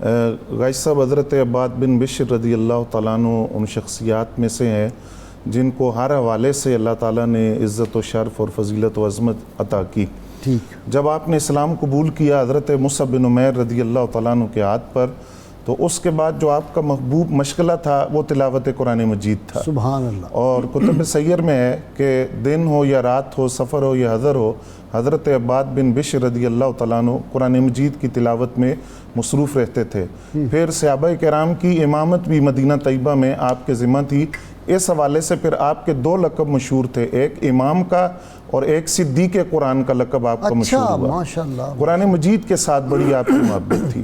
غائث صاحب حضرت عباد بن بشر رضی اللہ تعالیٰ عنہ ان شخصیات میں سے ہیں جن کو ہر حوالے سے اللہ تعالیٰ نے عزت و شرف اور فضیلت و عظمت عطا کی. جب آپ نے اسلام قبول کیا حضرت مصعب بن عمیر رضی اللہ تعالیٰ عنہ کے ہاتھ پر، تو اس کے بعد جو آپ کا محبوب مشغلہ تھا وہ تلاوت قرآن مجید تھا. سبحان اللہ. اور کتب سیر میں ہے کہ دن ہو یا رات ہو، سفر ہو یا حضر ہو، حضرت عباد بن بشر رضی اللہ تعالیٰ عنہ قرآن مجید کی تلاوت میں مصروف رہتے تھے. پھر صحابہ کرام کی امامت بھی مدینہ طیبہ میں آپ کے ذمہ تھی. اس حوالے سے پھر آپ کے دو لقب مشہور تھے، ایک امام کا اور ایک صدیق قرآن کا لقب آپ کا مشہور ہوا. ماشاءاللہ. قرآن مجید کے ساتھ بڑی آپ کی محبت تھی.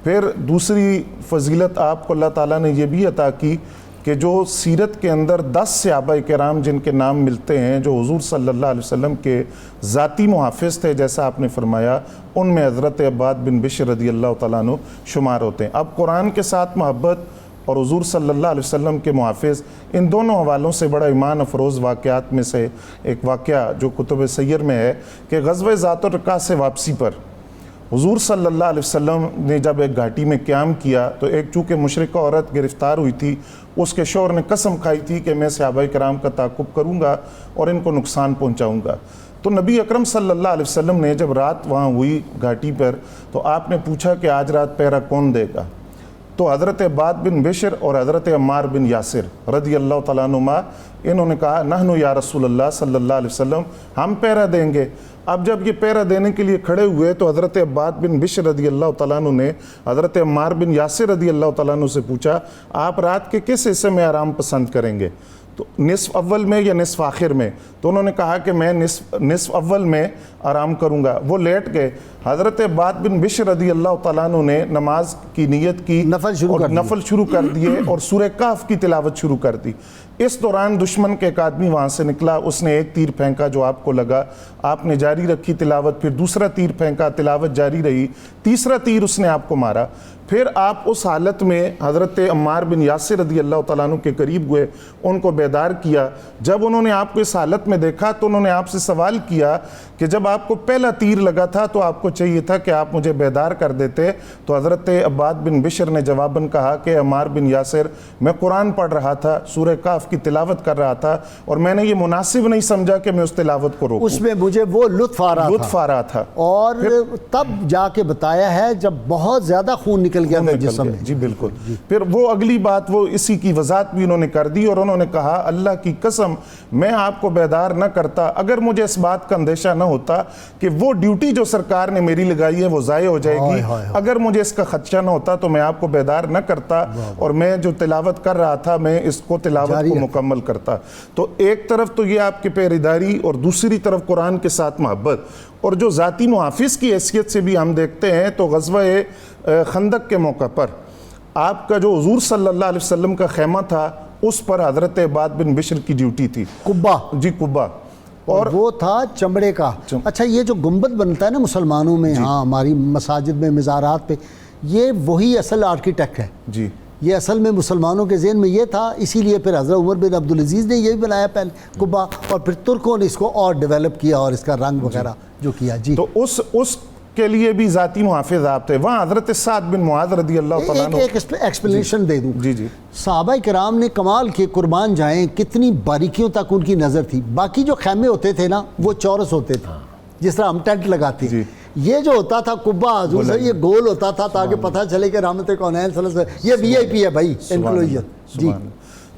پھر دوسری فضیلت آپ کو اللہ تعالیٰ نے یہ بھی عطا کی کہ جو سیرت کے اندر 10 صحابہ کرام جن کے نام ملتے ہیں جو حضور صلی اللہ علیہ وسلم کے ذاتی محافظ تھے، جیسا آپ نے فرمایا، ان میں حضرت عباد بن بشر رضی اللہ تعالیٰ عنہ شمار ہوتے ہیں. اب قرآن کے ساتھ محبت اور حضور صلی اللہ علیہ وسلم کے محافظ، ان دونوں حوالوں سے بڑا ایمان افروز واقعات میں سے ایک واقعہ جو کتب سیر میں ہے کہ غزوہ ذات الرقاع سے واپسی پر حضور صلی اللہ علیہ وسلم نے جب ایک گھاٹی میں قیام کیا تو ایک چونکہ مشرکہ عورت گرفتار ہوئی تھی، اس کے شوہر نے قسم کھائی تھی کہ میں صحابہ کرام کا تعاقب کروں گا اور ان کو نقصان پہنچاؤں گا. تو نبی اکرم صلی اللہ علیہ وسلم نے جب رات وہاں ہوئی گھاٹی پر تو آپ نے پوچھا کہ آج رات پہرا کون دے گا؟ تو حضرت عباد بن بشر اور حضرت عمار بن یاسر رضی اللہ تعالیٰ عنہما انہوں نے کہا نحن یا رسول اللہ صلی اللہ علیہ وسلم، ہم پہرا دیں گے. اب جب یہ پہرا دینے کے لیے کھڑے ہوئے تو حضرت عباد بن بشر رضی اللہ تعالیٰ عنہ نے حضرت عمار بن یاسر رضی اللہ تعالیٰ عنہ سے پوچھا آپ رات کے کس حصے میں آرام پسند کریں گے؟ تو نصف اول میں یا نصف آخر میں؟ تو انہوں نے کہا کہ میں نصف اول میں آرام کروں گا. وہ لیٹ گئے. حضرت عباد بن بشر رضی اللہ تعالیٰ عنہ نے نماز کی نیت کی، نفل شروع کر دیے اور سورہ کہف کی تلاوت شروع کر دی. اس دوران دشمن کے ایک آدمی وہاں سے نکلا، اس نے ایک تیر پھینکا جو آپ کو لگا، آپ نے جاری رکھی تلاوت، پھر دوسرا تیر پھینکا، تلاوت جاری رہی، تیسرا تیر اس نے آپ کو مارا. پھر آپ اس حالت میں حضرت عمار بن یاسر رضی اللہ تعالیٰ عنہ کے قریب ہوئے، ان کو بیدار کیا. جب انہوں نے آپ کو اس حالت میں دیکھا تو انہوں نے آپ سے سوال کیا کہ جب آپ کو پہلا تیر لگا تھا تو آپ کو چاہیے تھا کہ آپ مجھے بیدار کر دیتے. تو حضرت عباد بن بشر نے جواباً کہا کہ عمار بن یاسر، میں قرآن پڑھ رہا تھا، سورہ کہف کی تلاوت کر رہا تھا اور میں نے یہ مناسب نہیں سمجھا کہ میں اس تلاوت کو روکوں. اس میں مجھے وہ لطف آ رہا تھا اور تب جا کے بتایا ہے جب بہت زیادہ خون نکل گیا تھا جسم میں. جی بالکل. پھر وہ اگلی بات، وہ اسی کی وضاحت بھی انہوں نے کر دی اور انہوں نے کہا اللہ کی قسم میں آپ کو بیدار نہ کرتا اگر مجھے اس بات کا اندیشہ نہ ہوتا کہ وہ ڈیوٹی جو سرکار نے میری لگائی ہے وہ ضائع ہو جائے گی، اگر مجھے اس کا خدشہ نہ ہوتا تو میں آپ کو بیدار نہ کرتا اور میں جو تلاوت کر رہا تھا میں اس کو تلاوت کو مکمل کرتا. تو ایک طرف تو یہ آپ کی پہریداری اور دوسری طرف قرآن کے ساتھ محبت. اور جو ذاتی محافظ کی حیثیت سے بھی ہم دیکھتے ہیں تو غزوہ خندق کے موقع پر آپ کا جو حضور صلی اللہ علیہ وسلم کا خیمہ تھا اس پر حضرت عباد بن بشر کی ڈیوٹی تھی. قبہ. جی قبہ. اور وہ تھا چمڑے کا. اچھا یہ جو گنبد بنتا ہے نا مسلمانوں میں، ہاں ہماری مساجد میں مزارات پہ، یہ وہی اصل آرکیٹیکٹ ہے. جی یہ اصل میں مسلمانوں کے ذہن میں یہ تھا، اسی لیے پھر حضرت عمر بن عبدالعزیز نے یہ بھی بنایا پہلے قبہ، اور پھر ترکوں نے اس کو اور ڈیولپ کیا اور اس کا رنگ وغیرہ جو کیا. جی تو اس کے لیے بھی ذاتی محافظ آپ تھے. وہاں حضرت سعد بن معاذ رضی اللہ تعالیٰ عنہ. ایک ایکسپلینیشن دے دوں. جی صحابہ کرام نے کمال کے قربان جائیں کتنی باریکیوں تک ان کی نظر تھی. باقی جو خیمے ہوتے تھے نا وہ چورس ہوتے تھے جس طرح ہم ٹینٹ لگاتے ہیں. یہ جو ہوتا تھا قبہ حضور سے یہ گول ہوتا تھا تاکہ پتہ چلے کہ رحمت کونین صلی اللہ علیہ وسلم یہ وی آئی پی ہے بھائی انکلوژن. جی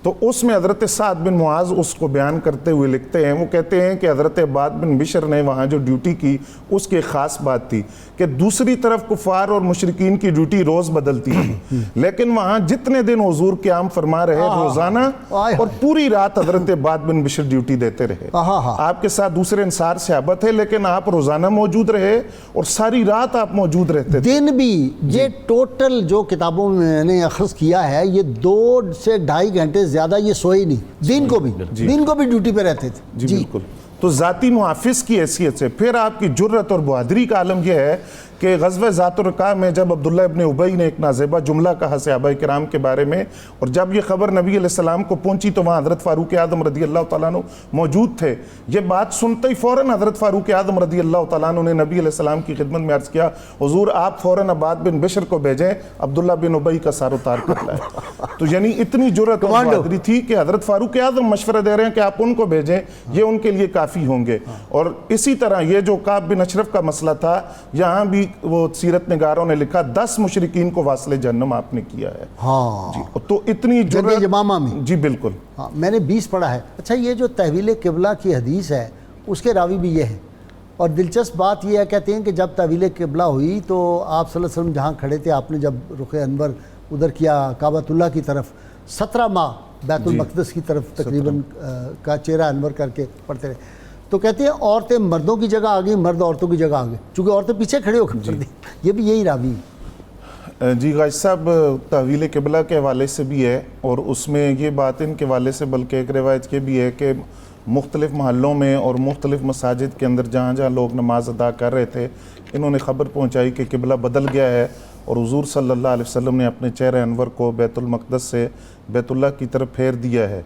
تو اس میں حضرت سعد بن معاذ اس کو بیان کرتے ہوئے لکھتے ہیں، وہ کہتے ہیں کہ حضرت عباد بن بشر نے وہاں جو ڈیوٹی کی اس کی خاص بات تھی کہ دوسری طرف کفار اور مشرکین کی ڈیوٹی روز بدلتی تھی، لیکن وہاں جتنے دن حضور قیام فرما رہے روزانہ اور پوری رات حضرت عباد بن بشر ڈیوٹی دیتے رہے. آپ کے ساتھ دوسرے انصار صحابہ تھے لیکن آپ روزانہ موجود رہے اور ساری رات آپ موجود رہتے تھے. دن بھی یہ ٹوٹل جو کتابوں میں نے اخذ کیا ہے یہ 2 سے 2.5 گھنٹے زیادہ یہ سوئے نہیں. دن کو بھی ڈیوٹی پہ رہتے تھے. جی بالکل. تو ذاتی محافظ کی حیثیت سے پھر آپ کی جرت اور بہادری کا عالم یہ ہے کہ غزوہ ذات الرقاع میں جب عبداللہ ابن ابی نے ایک نازیبہ جملہ کہا صحابہ کرام کے بارے میں، اور جب یہ خبر نبی علیہ السلام کو پہنچی تو وہاں حضرت فاروق اعظم رضی اللہ تعالیٰ عنہ موجود تھے، یہ بات سنتے ہی فوراً حضرت فاروق اعظم رضی اللہ تعالیٰ عنہ نے نبی علیہ السلام کی خدمت میں عرض کیا، حضور آپ فوراً عباد بن بشر کو بھیجیں، عبداللہ بن ابی کا سار و تار کر لائے۔ تو یعنی اتنی جرأت اور بہادری تھی کہ حضرت فاروق اعظم مشورہ دے رہے ہیں کہ آپ ان کو بھیجیں، یہ ان کے لیے کافی ہوں گے۔ اور اسی طرح یہ جو کعب بن اشرف کا مسئلہ تھا، یہاں بھی وہ سیرت نگاروں نے لکھا 10 مشرکین کو واصل جہنم آپ نے کیا ہے۔ ہاں جی تو اتنی جنگ جرأت، یمامہ میں، جی بالکل، ہاں میں نے 20 پڑھا ہے۔ اچھا یہ جو تحویل قبلہ کی حدیث ہے اس کے راوی بھی یہ ہے، اور دلچسپ بات یہ ہے، کہتے ہیں کہ جب تحویل قبلہ ہوئی تو آپ صلی اللہ علیہ وسلم جہاں کھڑے تھے، آپ نے جب رخ انور ادھر کیا کعبۃ اللہ کی طرف، 17 ماہ بیت المقدس کی طرف تقریباً کا چہرہ انور کر کے پڑھتے رہے، تو کہتے ہیں عورتیں مردوں کی جگہ آ گئی، مرد عورتوں کی جگہ آ گئے، چونکہ عورتیں پیچھے کھڑے ہو کر پڑھتی، یہ بھی یہی راوی ہے۔ جی غازی صاحب تحویل قبلہ کے حوالے سے بھی ہے، اور اس میں یہ بات ان کے حوالے سے بلکہ ایک روایت یہ بھی ہے کہ مختلف محلوں میں اور مختلف مساجد کے اندر جہاں جہاں لوگ نماز ادا کر رہے تھے، انہوں نے خبر پہنچائی کہ قبلہ بدل گیا ہے، اور حضور صلی اللہ علیہ وسلم نے اپنے چہرہ انور کو بیت المقدس سے بیت اللہ کی طرف پھیر دیا ہے۔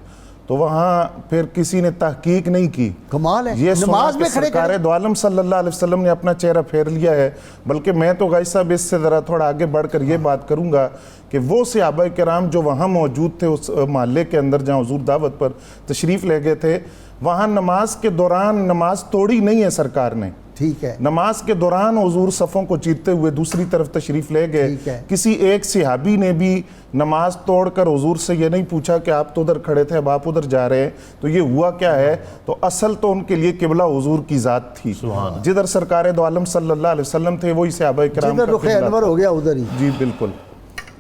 تو وہاں پھر کسی نے تحقیق نہیں کی، کمال ہے، یہ نماز سنا میں کہ کھڑے سرکار دو عالم صلی اللہ علیہ وسلم نے اپنا چہرہ پھیر لیا ہے۔ بلکہ میں تو غازی صاحب اس سے ذرا تھوڑا آگے بڑھ کر یہ بات کروں گا کہ وہ صحابہ کرام جو وہاں موجود تھے اس محلے کے اندر جہاں حضور دعوت پر تشریف لے گئے تھے، وہاں نماز کے دوران نماز توڑی نہیں ہے سرکار نے، ٹھیک ہے، نماز کے دوران حضور صفوں کو چیرتے ہوئے دوسری طرف تشریف لے گئے۔ ٹھیک ہے۔ کسی ایک صحابی نے بھی نماز توڑ کر حضور سے یہ نہیں پوچھا کہ آپ تو ادھر کھڑے تھے اب آپ ادھر جا رہے ہیں، تو یہ ہوا کیا ہے؟ تو اصل تو ان کے لیے قبلہ حضور کی ذات تھی، جدھر سرکار دو عالم صلی اللہ علیہ وسلم تھے وہی صحابہ کرام جدھر کا رخ قبلہ انور ہو گیا ادھر ہی۔ جی بالکل۔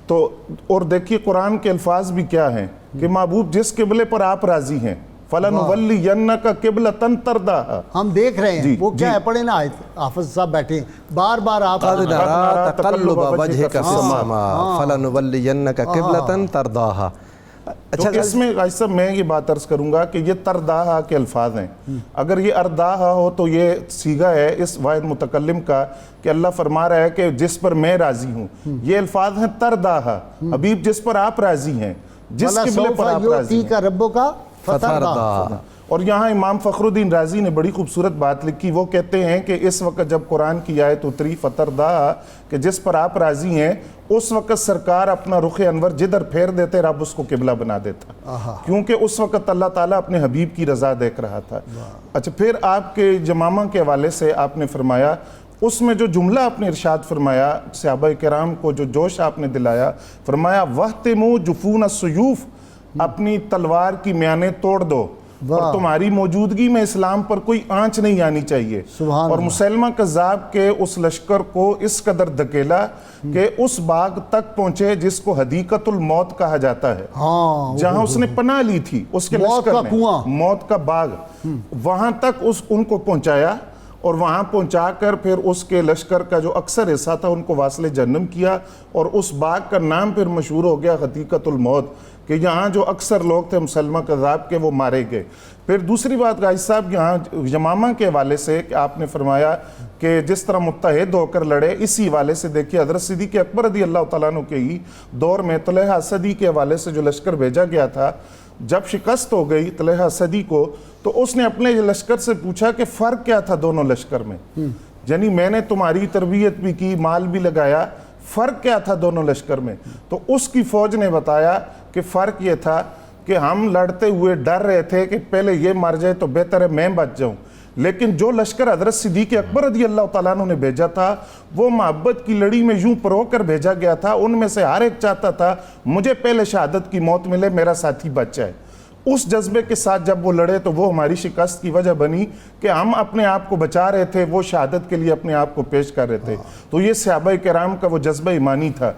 تو اور دیکھیے قرآن کے الفاظ بھی کیا ہیں کہ محبوب جس قبلے پر آپ راضی ہیں فَلَنُوَلِّيَنَّكَ قِبْلَةً تَرْضَاهَا، ہم دیکھ رہے ہیں وہ کیا ہے، پڑھے نا آیت، حافظ صاحب بیٹھے ہیں بار بار آپ قَدْ نَرَىٰ تَقَلُّبَ وَجْهِكَ فِي السَّمَاءِ فَلَنُوَلِّيَنَّكَ قِبْلَةً تَرْضَاهَا۔ تو اس میں غازی صاحب میں یہ بات عرض کروں گا کہ یہ ترداہا کے الفاظ ہیں، اگر یہ ارداہا ہو تو یہ صیغہ ہے اس واحد متکلم کا کہ اللہ فرما رہا ہے کہ جس پر میں راضی ہوں، یہ الفاظ ہیں ترداہا، حبیب جس پر آپ راضی ہیں، جس قبلے پر آپ راضی ہیں، کا ربوں کا فَتَرْضَاهَا۔ اور یہاں امام فخر الدین رازی نے بڑی خوبصورت بات لکھی، وہ کہتے ہیں کہ اس وقت جب قرآن کی آیت اتری فترداہا کہ جس پر آپ راضی ہیں، اس وقت سرکار اپنا رخ انور جدھر پھیر دیتے رب اس کو قبلہ بنا دیتا، کیونکہ اس وقت اللہ تعالیٰ اپنے حبیب کی رضا دیکھ رہا تھا۔ اچھا پھر آپ کے جمامہ کے حوالے سے آپ نے فرمایا، اس میں جو جملہ آپ نے ارشاد فرمایا، صحابہ کرام کو جو جوش آپ نے دلایا، فرمایا وَاحْتِمُوا جُفُونَ السُّیُوف، اپنی تلوار کی میانیں توڑ دو، اور تمہاری موجودگی میں اسلام پر کوئی آنچ نہیں آنی چاہیے۔ اور مسیلمہ کذاب کے اس لشکر کو اس قدر دھکیلا کہ اس باغ تک پہنچے جس کو حدیقۃ الموت کہا جاتا ہے، جہاں اس نے پناہ لی تھی، اس کے لشکر نے موت کا باغ، وہاں تک ان کو پہنچایا، اور وہاں پہنچا کر پھر اس کے لشکر کا جو اکثر حصہ تھا ان کو واصل جہنم کیا، اور اس باغ کا نام پھر مشہور ہو گیا حدیقۃ الموت، کہ یہاں جو اکثر لوگ تھے مسلمہ کذاب کے وہ مارے گئے۔ پھر دوسری بات غازی صاحب یہاں یمامہ کے حوالے سے کہ آپ نے فرمایا کہ جس طرح متحد ہو کر لڑے، اسی حوالے سے دیکھیے حضرت صدیق اکبر رضی اللہ تعالیٰ عنہ کے ہی دور میں طلحہ اسدی کے حوالے سے جو لشکر بھیجا گیا تھا، جب شکست ہو گئی طلحہ اسدی کو، تو اس نے اپنے لشکر سے پوچھا کہ فرق کیا تھا دونوں لشکر میں، یعنی میں نے تمہاری تربیت بھی کی، مال بھی لگایا، فرق کیا تھا دونوں لشکر میں؟ تو اس کی فوج نے بتایا کہ فرق یہ تھا کہ ہم لڑتے ہوئے ڈر رہے تھے کہ پہلے یہ مر جائے تو بہتر ہے میں بچ جاؤں، لیکن جو لشکر حضرت صدیق اکبر رضی اللہ تعالیٰ عنہ نے بھیجا تھا وہ محبت کی لڑی میں یوں پرو کر بھیجا گیا تھا، ان میں سے ہر ایک چاہتا تھا مجھے پہلے شہادت کی موت ملے، میرا ساتھی بچ جائے۔ اس جذبے کے ساتھ جب وہ لڑے تو وہ ہماری شکست کی وجہ بنی کہ ہم اپنے آپ کو بچا رہے تھے، وہ شہادت کے لیے اپنے آپ کو پیش کر رہے تھے۔ تو یہ صحابہ کرام کا وہ جذبہ ایمانی تھا